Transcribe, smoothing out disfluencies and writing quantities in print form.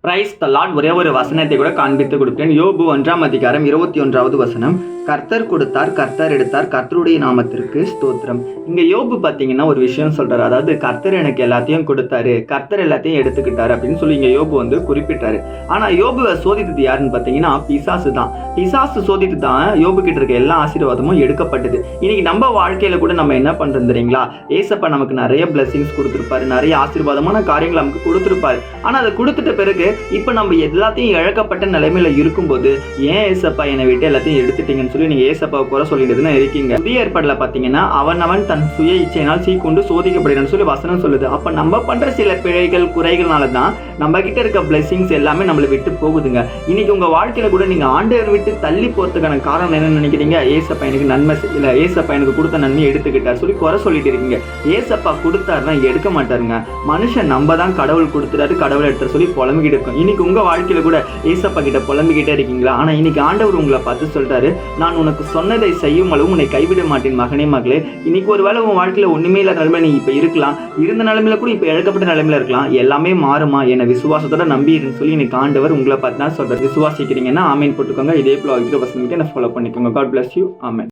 Praise the Lord. ஒரே ஒரு வசனத்தை கூட காண்பித்து கொடுப்பேன். யோபு 1 அதிகாரம் 21வது வசனம். கர்த்தர் கொடுத்தார், கர்த்தர் எடுத்தார், கர்த்தருடைய நாமத்திற்கு ஸ்தோத்திரம். இங்க யோபு பாத்தீங்கன்னா ஒரு விஷயம் சொல்றாரு. அதாவது கர்த்தர் எனக்கு எல்லாத்தையும் கொடுத்தாரு, கர்த்தர் எல்லாத்தையும் எடுத்துக்கிட்டாரு அப்படின்னு சொல்லி இங்க யோபு குறிப்பிட்டாரு. ஆனா யோபுவை சோதித்தது யாருன்னு பாத்தீங்கன்னா பிசாசு தான். பிசாசு சோதித்து தான் யோபு கிட்ட இருக்க எல்லா ஆசீர்வாதமும் எடுக்கப்பட்டது. இன்னைக்கு நம்ம வாழ்க்கையில கூட நம்ம என்ன பண்றோம் தெரியுங்களா? ஏசப்பா நமக்கு நிறைய பிளஸிங்ஸ் கொடுத்திருப்பாரு, நிறைய ஆசீர்வாதமான காரியங்கள் நமக்கு கொடுத்திருப்பாரு. ஆனா அதை கொடுத்துட்ட பிறகு இப்ப நம்ம எல்லாத்தையும் இழக்கப்பட்ட நிலைமையில இருக்கும்போது ஏன் ஏசப்பா என்னை விட்டு எல்லாத்தையும் எடுத்துட்டீங்கன்னு சொல்லி நீங்க ஏசப்பாவை குறை சொல்லிட்டு இருக்கீங்க. புதிய ஏற்பாடுல பாத்தீங்கன்னா அவன் தன் சுய இச்சையினால் சீக்கொண்டு சோதிக்கப்படுகிறான்னு சொல்லி வசனம் சொல்லுது. அப்ப நம்ம பண்ற சில பிழைகள் குறைகள்னால தான் நம்ம கிட்ட இருக்க பிளெஸிங்ஸ் எல்லாமே நம்மளை விட்டு போகுதுங்க. இன்னைக்கு உங்க வாழ்க்கையில கூட நீங்க ஆண்டவர் விட்டு தள்ளி போறதுக்கான காரணம் என்ன நினைக்கிறீங்க? ஏசப்பா எனக்கு நன்மை செய்யல, ஏசப்பா எனக்கு கொடுத்த நன்மையை எடுத்துக்கிட்டார் சொல்லி குறை சொல்லிட்டு இருக்கீங்க. ஏசப்பா கொடுத்தாருன்னா எடுக்க மாட்டாருங்க. மனுஷன் நம்ம தான் கடவுள் கொடுத்துட்டாரு, கடவுள் எடுத்து சொல்லி புலம்பிக்கிட்டு இருக்கும். இன்னைக்கு உங்க வாழ்க்கையில கூட ஏசப்பா கிட்ட புலம்பிக்கிட்டே இருக்கீங்களா? ஆனா இன்னைக்கு ஆண்டவர் உங்களை பார்த்து சொல்றாரு, நான் உனக்கு சொன்னதை செய்யும் அளவு உன்னை கைவிட மாட்டேன் மகனே மகளே. இன்னைக்கு ஒரு வேளை உன் வாழ்க்கையில ஒண்ணுமே இல்லாத நிலைமை நீ இப்ப இருக்கலாம், இருந்த நிலைமையில கூட இப்ப இழக்கப்பட்ட நிலைமையில இருக்கலாம். எல்லாமே மாறுமா, என்ன விசுவாசத்தோட நம்பின்னு சொல்லி இன்னைக்கு ஆண்டவர் உங்களை பார்த்து தான் சொல்றாரு. விசுவாசிக்கிறீங்கன்னா ஆமீன் போட்டுக்கோங்க. இதே போல வசனத்தை என்ன ஃபாலோ பண்ணிக்கோங்க. God bless you. ஆமென்.